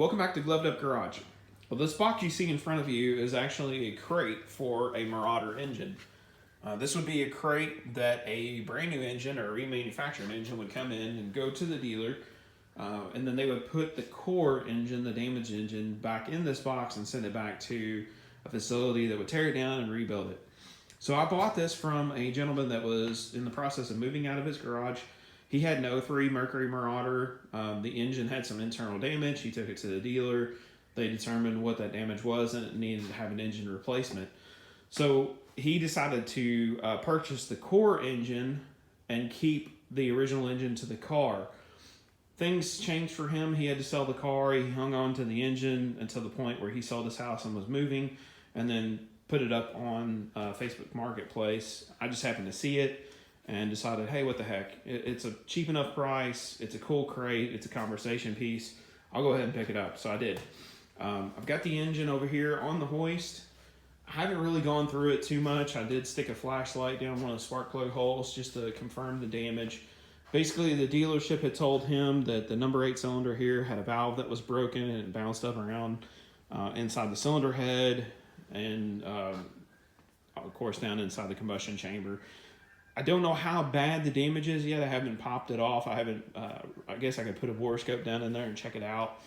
Welcome back to Gloved Up Garage. Well, this box you see in front of you is actually a crate for a Marauder engine. This would be a crate that a brand new engine or a remanufactured engine would come in and go to the dealer, and then they would put the core engine, the damaged engine, back in this box and send it back to a facility that would tear it down and rebuild it. So I bought this from a gentleman that was in the process of moving out of his garage. He had an 03 Mercury Marauder. The engine had some internal damage. He took it to the dealer. They determined what that damage was and it needed to have an engine replacement. So he decided to purchase the core engine and keep the original engine to the car. Things changed for him. He had to sell the car. He hung on to the engine until the point where he sold his house and was moving, and then put it up on Facebook Marketplace. I just happened to see it and decided, hey, what the heck? It's a cheap enough price. It's a cool crate. It's a conversation piece. I'll go ahead and pick it up. So I did. I've got the engine over here on the hoist. I haven't really gone through it too much. I did stick a flashlight down one of the spark plug holes just to confirm the damage. Basically, the dealership had told him that the number 8 cylinder here had a valve that was broken and it bounced up around inside the cylinder head and, of course, down inside the combustion chamber. I don't know how bad the damage is yet. I haven't popped it off. I guess I could put a borescope down in there and check it out.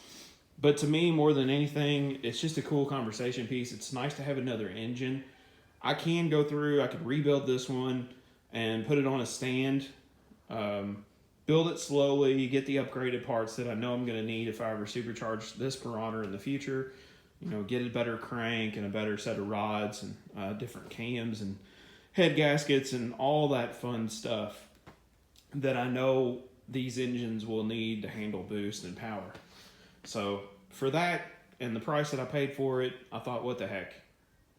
But to me, more than anything, it's just a cool conversation piece. It's nice to have another engine. I can go through, I could rebuild this one and put it on a stand, build it slowly, get the upgraded parts that I know I'm going to need if I ever supercharge this Marauder in the future. You know, get a better crank and a better set of rods and different cams and head gaskets and all that fun stuff that I know these engines will need to handle boost and power. So for that and the price that I paid for it, I thought, what the heck?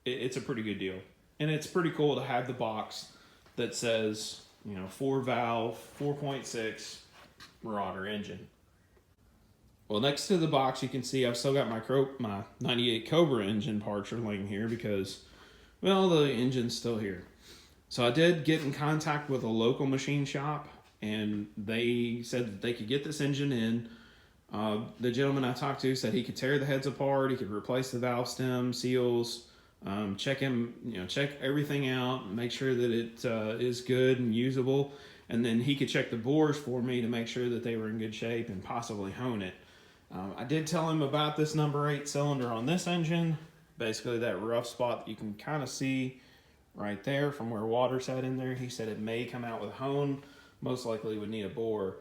It's a pretty good deal. And it's pretty cool to have the box that says, 4-valve, 4.6 Marauder engine. Well, next to the box, you can see I've still got my 98 Cobra engine parts are laying here because, well, the engine's still here. So I did get in contact with a local machine shop, and they said that they could get this engine in. The gentleman I talked to said he could tear the heads apart, he could replace the valve stem, seals, check everything out, make sure that it is good and usable, and then he could check the bores for me to make sure that they were in good shape and possibly hone it. I did tell him about this number 8 cylinder on this engine, basically that rough spot that you can kind of see right there from where water sat in there. He said it may come out with a hone, most likely would need a bore,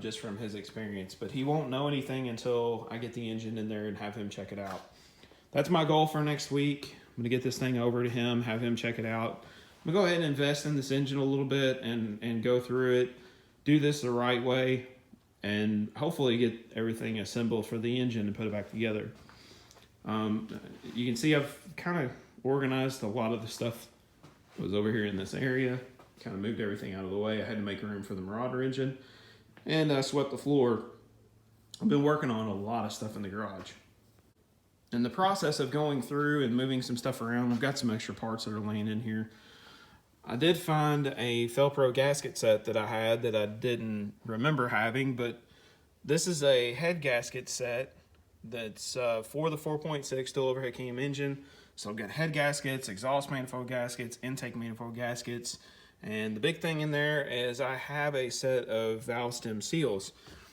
just from his experience, but he won't know anything until I get the engine in there and have him check it out. That's my goal for next week. I'm gonna get this thing over to him, have him check it out. I'm gonna go ahead and invest in this engine a little bit and go through it, do this the right way, and hopefully get everything assembled for the engine and put it back together. You can see I've kind of organized a lot of the stuff that was over here in this area, kind of moved everything out of the way. I had to make room for the Marauder engine, and I swept the floor. I've been working on a lot of stuff in the garage. In the process of going through and moving some stuff around, I've got some extra parts that are laying in here. I did find a Felpro gasket set that I had that I didn't remember having, but this is a head gasket set that's for the 4.6 dual overhead cam engine. So I've got head gaskets, exhaust manifold gaskets, intake manifold gaskets, and the big thing in there is I have a set of valve stem seals.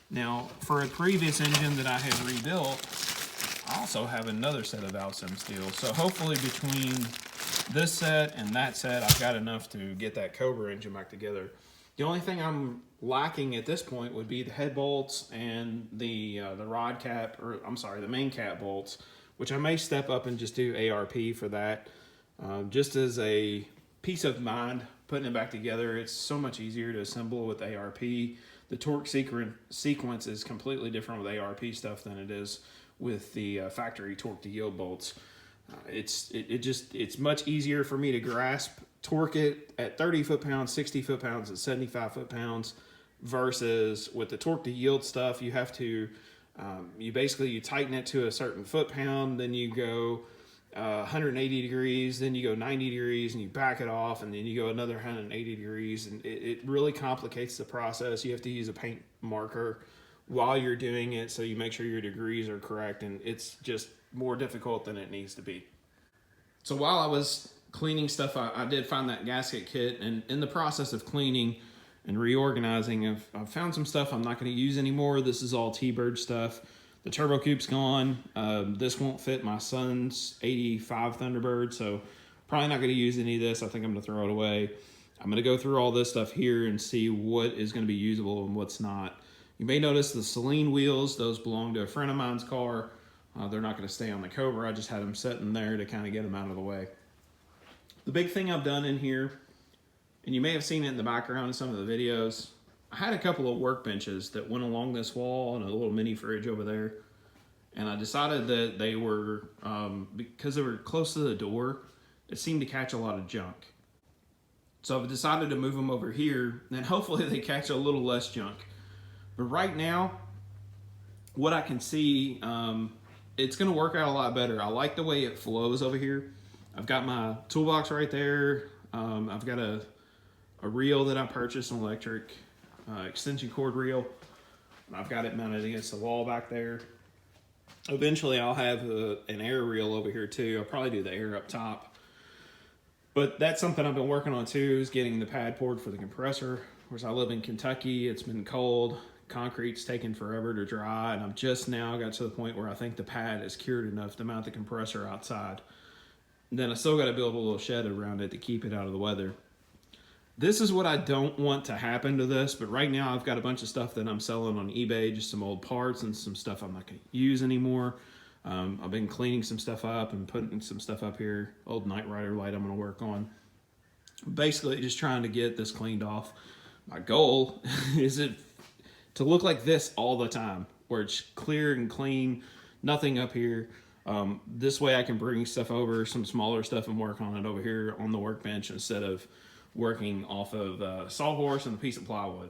Now, for a previous engine that I had rebuilt, I also have another set of valve stem seals. So hopefully between this set and that set, I've got enough to get that Cobra engine back together. The only thing I'm lacking at this point would be the head bolts and the rod cap, or I'm sorry, the main cap bolts, which I may step up and just do ARP for that. Just as a peace of mind, putting it back together, it's so much easier to assemble with ARP. The torque sequence is completely different with ARP stuff than it is with the factory torque to yield bolts. It's much easier for me to grasp, torque it at 30 foot-pounds, 60 foot-pounds, and 75 foot-pounds, versus with the torque to yield stuff, you have to, you tighten it to a certain foot-pound, then you go 180 degrees, then you go 90 degrees, and you back it off, and then you go another 180 degrees, and it really complicates the process. You have to use a paint marker while you're doing it, so you make sure your degrees are correct, and it's just more difficult than it needs to be. So while I was cleaning stuff, I did find that gasket kit, and in the process of cleaning and reorganizing, I've found some stuff I'm not going to use anymore. This is all T-Bird stuff. The turbo coupe's gone. This won't fit my son's 85 Thunderbird, so probably not going to use any of this. I think I'm going to throw it away. I'm going to go through all this stuff here and see what is going to be usable and what's not. You may notice the Celine wheels. Those belong to a friend of mine's car. They're not going to stay on the Cobra. I just had them sitting there to kind of get them out of the way. The big thing I've done in here, and you may have seen it in the background in some of the videos, I had a couple of workbenches that went along this wall and a little mini fridge over there. And I decided that they were, because they were close to the door, it seemed to catch a lot of junk. So I've decided to move them over here, and hopefully they catch a little less junk. But right now, what I can see, it's going to work out a lot better. I like the way it flows over here. I've got my toolbox right there. I've got a reel that I purchased, an electric extension cord reel. I've got it mounted against the wall back there. Eventually I'll have an air reel over here too. I'll probably do the air up top. But that's something I've been working on too, is getting the pad poured for the compressor. Of course, I live in Kentucky. It's been cold. Concrete's taken forever to dry, and I've just now got to the point where I think the pad is cured enough to mount the compressor outside. And then I still got to build a little shed around it to keep it out of the weather. This is what I don't want to happen to this, but right now I've got a bunch of stuff that I'm selling on eBay, just some old parts and some stuff I'm not going to use anymore. I've been cleaning some stuff up and putting some stuff up here. Old Knight Rider light I'm going to work on. Basically just trying to get this cleaned off. My goal is to look like this all the time, where it's clear and clean, nothing up here. This way I can bring stuff over, some smaller stuff, and work on it over here on the workbench instead of working off of a sawhorse and a piece of plywood.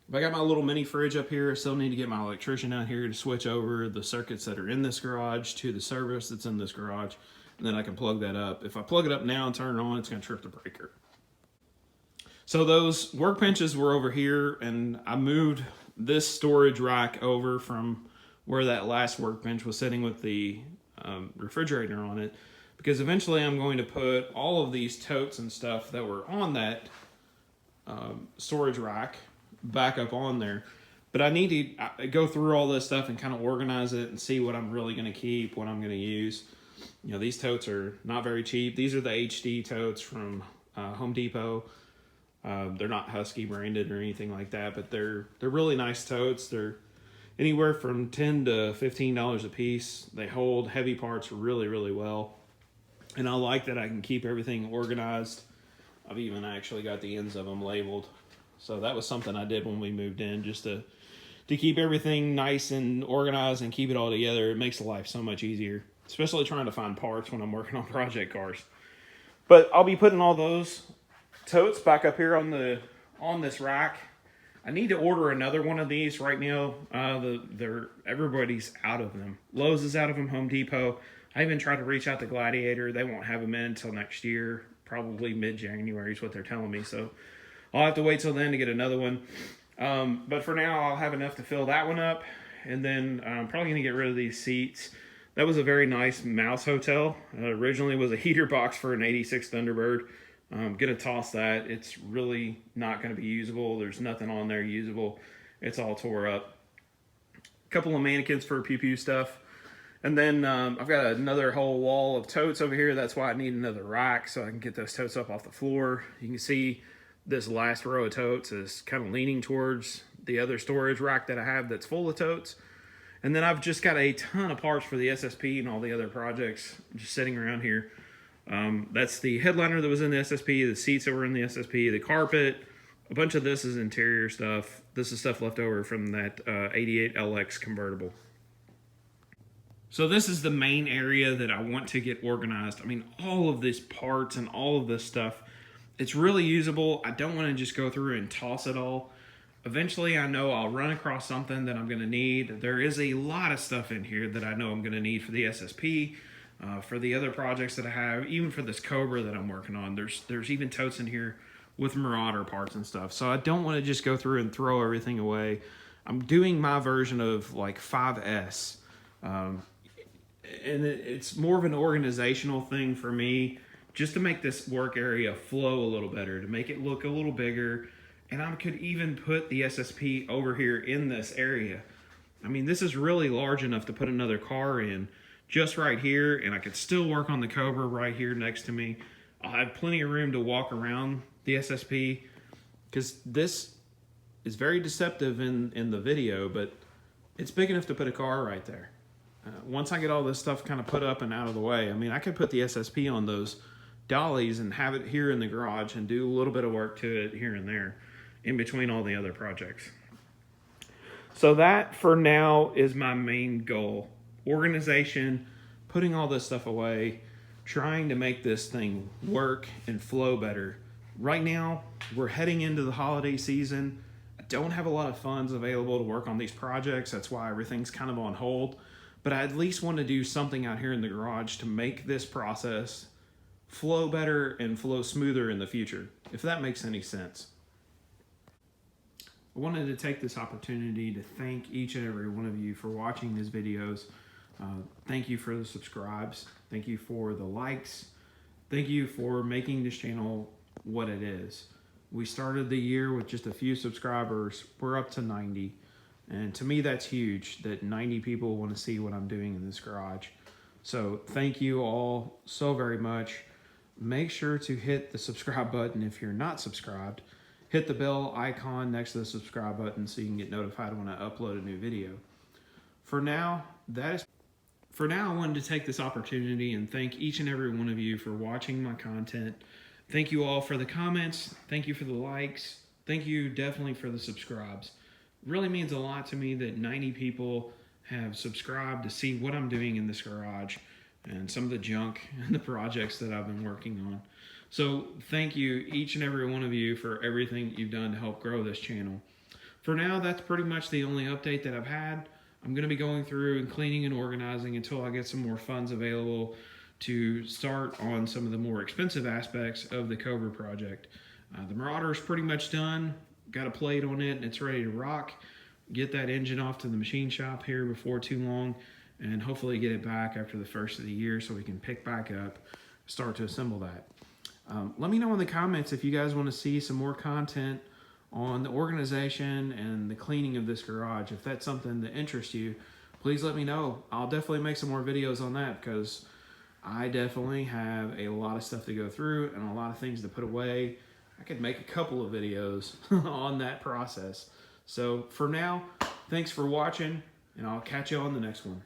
If I got my little mini fridge up here, I still need to get my electrician out here to switch over the circuits that are in this garage to the service that's in this garage, and then I can plug that up. If I plug it up now and turn it on, it's going to trip the breaker. So those workbenches were over here, and I moved this storage rack over from where that last workbench was sitting with the refrigerator on it, because eventually I'm going to put all of these totes and stuff that were on that storage rack back up on there. But I need to go through all this stuff and kind of organize it and see what I'm really going to keep, what I'm going to use. You know, these totes are not very cheap. These are the HD totes from Home Depot. They're not Husky branded or anything like that, but they're really nice totes. They're anywhere from $10 to $15 a piece. They hold heavy parts really, really well. And I like that I can keep everything organized. I've even actually got the ends of them labeled. So that was something I did when we moved in, just to keep everything nice and organized and keep it all together. It makes life so much easier, especially trying to find parts when I'm working on project cars. But I'll be putting all those totes back up here on this rack. I need to order another one of these right now. Everybody's out of them. Lowe's is out of them. Home Depot. I even tried to reach out to Gladiator. They won't have them in until next year, probably mid-January is what they're telling me. So I'll have to wait till then to get another one. But for now, I'll have enough to fill that one up. And then I'm probably going to get rid of these seats. That was a very nice mouse hotel. Originally was a heater box for an 86 Thunderbird. I'm going to toss that. It's really not going to be usable. There's nothing on there usable. It's all tore up. A couple of mannequins for pew pew stuff. And then I've got another whole wall of totes over here. That's why I need another rack so I can get those totes up off the floor. You can see this last row of totes is kind of leaning towards the other storage rack that I have that's full of totes. And then I've just got a ton of parts for the SSP and all the other projects just sitting around here. That's the headliner that was in the SSP, the seats that were in the SSP, the carpet. A bunch of this is interior stuff. This is stuff left over from that 88 LX convertible. So this is the main area that I want to get organized. I mean, all of these parts and all of this stuff, it's really usable. I don't want to just go through and toss it all. Eventually, I know I'll run across something that I'm going to need. There is a lot of stuff in here that I know I'm going to need for the SSP, for the other projects that I have, even for this Cobra that I'm working on. There's even totes in here with Marauder parts and stuff. So I don't want to just go through and throw everything away. I'm doing my version of like 5S. And it's more of an organizational thing for me, just to make this work area flow a little better, to make it look a little bigger. And I could even put the SSP over here in this area. I mean, this is really large enough to put another car in just right here, and I could still work on the Cobra right here next to me. I'll have plenty of room to walk around the SSP, because this is very deceptive in the video, but it's big enough to put a car right there. Once I get all this stuff kind of put up and out of the way, I mean, I could put the SSP on those dollies and have it here in the garage and do a little bit of work to it here and there in between all the other projects. So that for now is my main goal. Organization, putting all this stuff away, trying to make this thing work and flow better. Right now, we're heading into the holiday season. I don't have a lot of funds available to work on these projects. That's why everything's kind of on hold. But I at least want to do something out here in the garage to make this process flow better and flow smoother in the future, if that makes any sense. I wanted to take this opportunity to thank each and every one of you for watching these videos. Thank you for the subscribes. Thank you for the likes. Thank you for making this channel what it is. We started the year with just a few subscribers. We're up to 90. And to me, that's huge, that 90 people want to see what I'm doing in this garage. So thank you all so very much. Make sure to hit the subscribe button if you're not subscribed. Hit the bell icon next to the subscribe button so you can get notified when I upload a new video. For now, I wanted to take this opportunity and thank each and every one of you for watching my content. Thank you all for the comments. Thank you for the likes. Thank you definitely for the subscribes. It really means a lot to me that 90 people have subscribed to see what I'm doing in this garage and some of the junk and the projects that I've been working on. So thank you, each and every one of you, for everything you've done to help grow this channel. For now, that's pretty much the only update that I've had. I'm going to be going through and cleaning and organizing until I get some more funds available to start on some of the more expensive aspects of the Cobra project. The Marauder is pretty much done. Got a plate on it and it's ready to rock. Get that engine off to the machine shop here before too long, and hopefully get it back after the first of the year so we can pick back up, start to assemble that. Let me know in the comments if you guys want to see some more content on the organization and the cleaning of this garage. If that's something that interests you, please let me know. I'll definitely make some more videos on that, because I definitely have a lot of stuff to go through and a lot of things to put away. I could make a couple of videos on that process. So for now, thanks for watching, and I'll catch you on the next one.